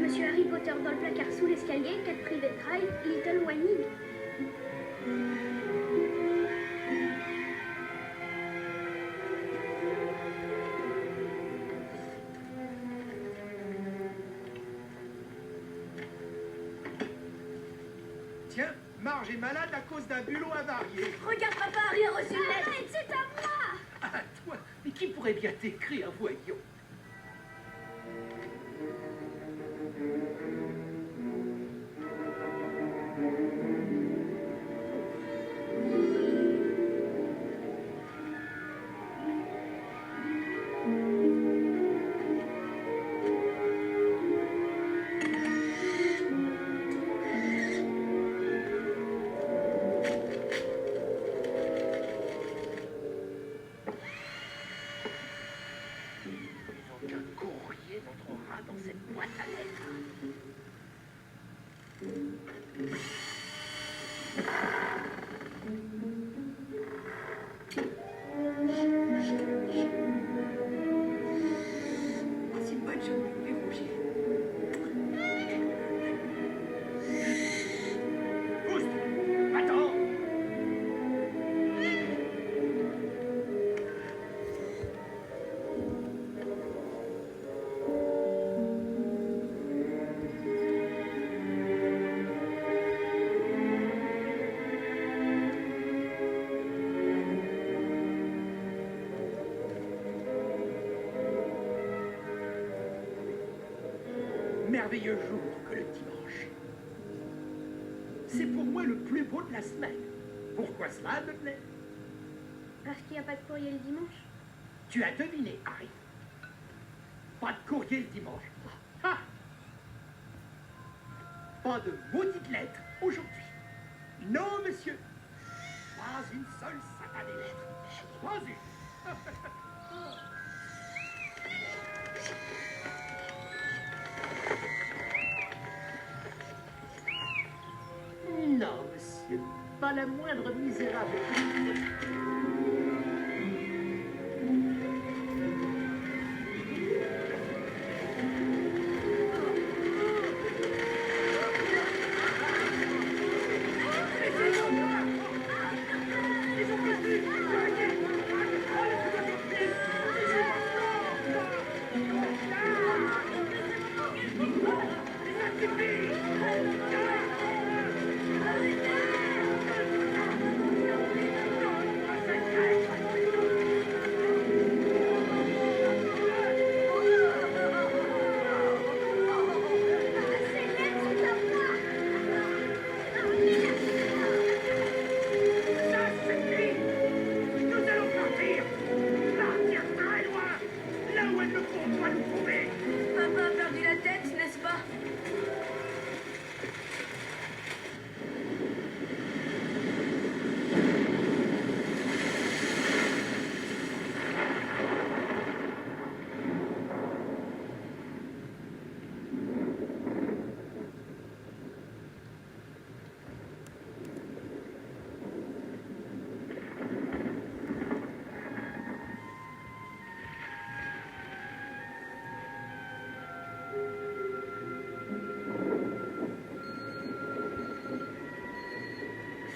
Monsieur Harry Potter dans le placard sous l'escalier, 4 Private Drive, Little Whining. Tiens, Marge est malade à cause d'un bulot avarié. Regarde, papa, Harry a reçu une lettre. Arrête, c'est à moi. Ah, toi, mais qui pourrait bien t'écrire, voyons? Merveilleux jour que le dimanche. C'est pour moi le plus beau de la semaine. Pourquoi cela, Dudley? Parce qu'il n'y a pas de courrier le dimanche. Tu as deviné, Harry. Pas de courrier le dimanche. Ah! Pas de maudite lettre aujourd'hui. Non, monsieur. Pas une seule satanée lettre. Pas une. Non, monsieur, pas la moindre misérable.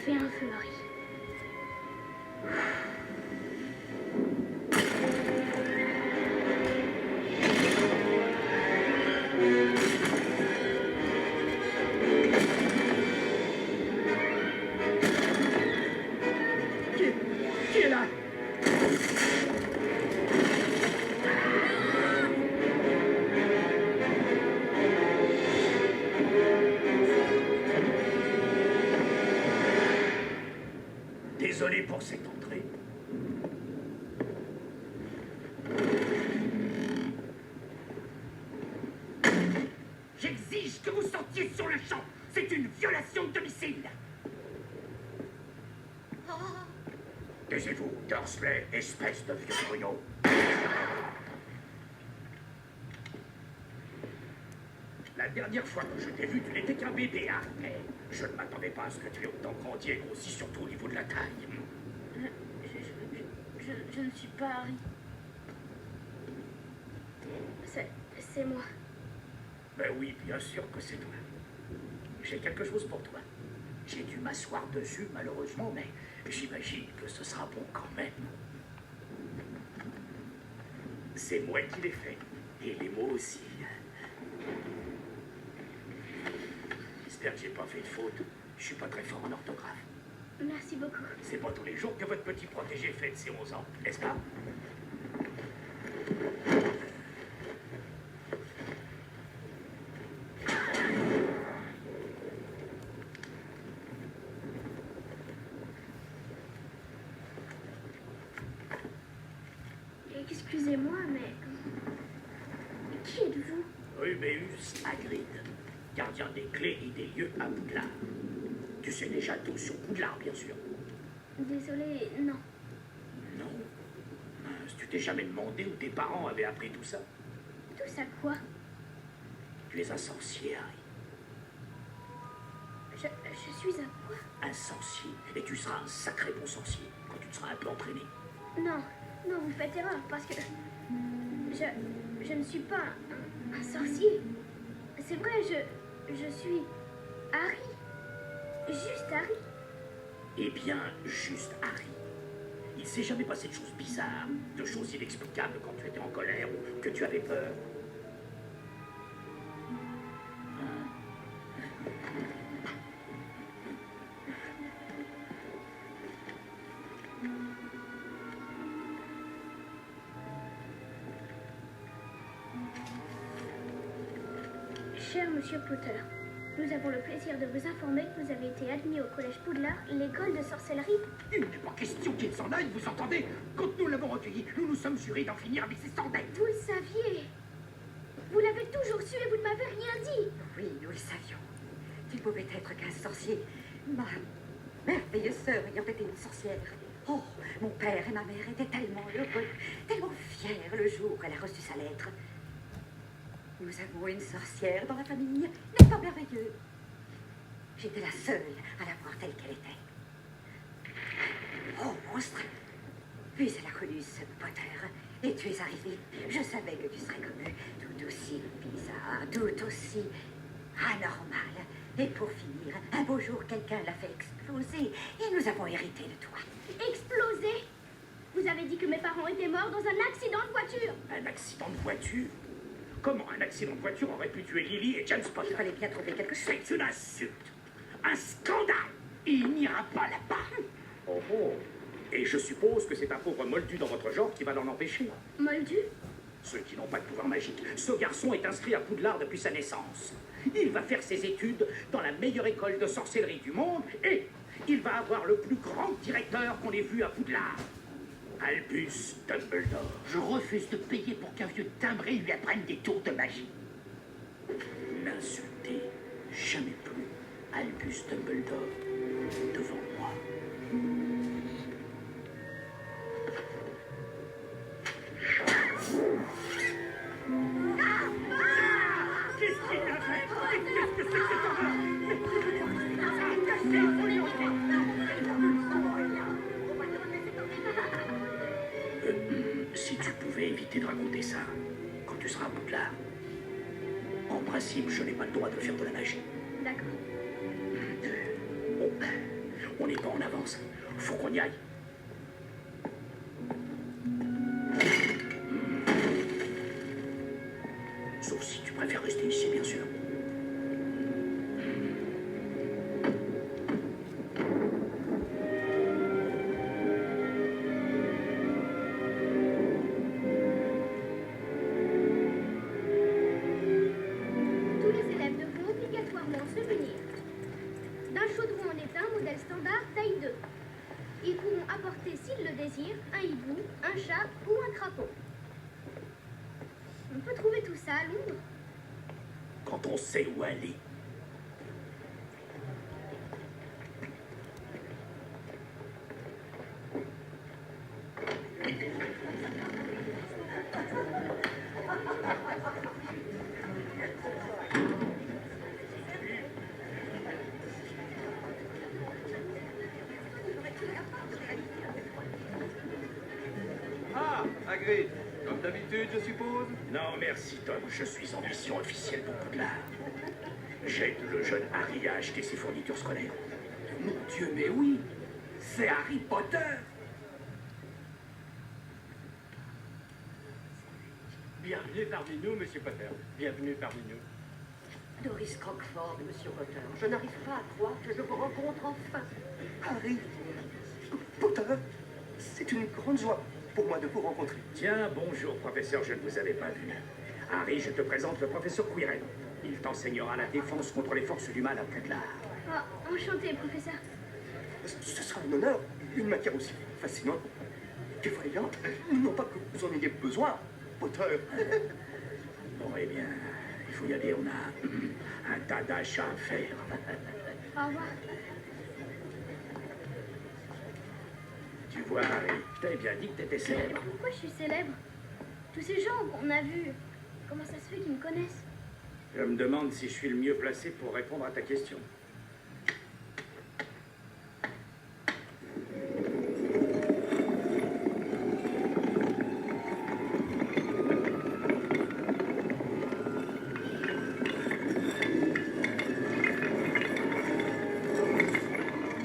Fais un feu, Harry. Qui est là? Désolé pour cette entrée. J'exige que vous sortiez sur le champ. C'est une violation de domicile. Taisez-vous, Dursley, espèce de vieux gruyot. La dernière fois que je t'ai vu, tu n'étais qu'un bébé, Harry. Je ne m'attendais pas à ce que tu aies autant grandi et grossi, surtout au niveau de la taille. Je ne suis pas Harry. C'est moi. Ben oui, bien sûr que c'est toi. J'ai quelque chose pour toi. J'ai dû m'asseoir dessus, malheureusement, mais j'imagine que ce sera bon quand même. C'est moi qui l'ai fait. Et les mots aussi. J'espère que j'ai pas fait de faute. Je suis pas très fort en orthographe. Merci beaucoup. C'est pas tous les jours que votre petit protégé fête ses 11 ans, n'est-ce pas? Excusez-moi, mais... Qui êtes-vous? Rubéus Hagrid, gardien des clés et des lieux à Poudlard. Tu sais déjà tout sur Poudlard, bien sûr. Désolée, non. Non. Mince, tu t'es jamais demandé où tes parents avaient appris tout ça? Tout ça quoi? Tu es un sorcier, Harry. Je suis un quoi? Un sorcier. Et tu seras un sacré bon sorcier quand tu te seras un peu entraîné. Non, non, vous faites erreur, parce que... Je ne suis pas un sorcier. C'est vrai, je suis Harry. Juste Harry. Eh bien, juste Harry. Il s'est jamais passé de choses bizarres, de choses inexplicables quand tu étais en colère ou que tu avais peur. Cher Monsieur Potter, nous avons le plaisir de vous informer que vous avez été admis au Collège Poudlard, l'école de sorcellerie. Il n'est pas question qu'il s'en aille, vous entendez? Quand nous l'avons recueilli, nous nous sommes jurés d'en finir avec ces sandettes. Vous le saviez. Vous l'avez toujours su et vous ne m'avez rien dit. Oui, nous le savions. Tu pouvais être qu'un sorcier. Ma merveilleuse sœur ayant été une sorcière. Oh, mon père et ma mère étaient tellement heureux, tellement fiers le jour où elle a reçu sa lettre. Nous avons une sorcière dans la famille, n'est-ce pas merveilleux? J'étais la seule à la voir telle qu'elle était. Oh, monstre! Puis elle a connu ce Potter, et tu es arrivé. Je savais que tu serais comme eux, tout aussi bizarre, tout aussi anormal. Et pour finir, un beau jour, quelqu'un l'a fait exploser, et nous avons hérité de toi. Explosé. Vous avez dit que mes parents étaient morts dans un accident de voiture. Un accident de voiture? Comment un accident de voiture aurait pu tuer Lily et James Potter? Il fallait bien trouver quelque chose. C'est une insulte, un scandale. Il n'ira pas là-bas. Oh oh. Et je suppose que c'est un pauvre moldu dans votre genre qui va l'en empêcher. Moldu. Ceux qui n'ont pas de pouvoir magique. Ce garçon est inscrit à Poudlard depuis sa naissance. Il va faire ses études dans la meilleure école de sorcellerie du monde et il va avoir le plus grand directeur qu'on ait vu à Poudlard. Albus Dumbledore. Je refuse de payer pour qu'un vieux timbré lui apprenne des tours de magie. N'insultez jamais plus Albus Dumbledore devant moi. Qu'est-ce qu'il a fait? Qu'est-ce que c'est que cette horreur? Si tu pouvais éviter de raconter ça quand tu seras à Poudlard. En principe, je n'ai pas le droit de faire de la magie. D'accord. On n'est pas en avance. Faut qu'on y aille. Sauf si tu préfères rester ici, bien sûr. Tous les élèves devront obligatoirement se munir d'un chaudron en étain modèle standard taille 2. Ils pourront apporter, s'ils le désirent, un hibou, un chat ou un crapaud. On peut trouver tout ça à Londres. Quand on sait où aller. Ah, Hagrid, comme d'habitude. d'habitude, je suppose? Non, merci, Tom. Je suis en mission officielle pour Poudlard. J'aide le jeune Harry à acheter ses fournitures scolaires. Mon Dieu, mais oui! C'est Harry Potter! Bienvenue parmi nous, Monsieur Potter. Bienvenue parmi nous. Doris Crockford, Monsieur Potter. Je n'arrive pas à croire que je vous rencontre enfin. Harry Potter, c'est une grande joie pour moi de vous rencontrer. Tiens, bonjour, professeur, je ne vous avais pas vu. Harry, je te présente le professeur Quirrell. Il t'enseignera la défense contre les forces du mal à Poudlard. Oh, enchanté, professeur. Ce sera un honneur, une matière aussi fascinante qu'effrayante. Non pas que vous en ayez besoin, Potter. Bon, eh bien, il faut y aller, on a un tas d'achats à faire. Au revoir. Tu vois, Harry, je t'avais bien dit que t'étais Mais célèbre. pourquoi je suis célèbre? Tous ces gens qu'on a vus, comment ça se fait qu'ils me connaissent? Je me demande si je suis le mieux placé pour répondre à ta question.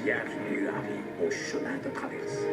Bienvenue, Harry, au chemin de traverse.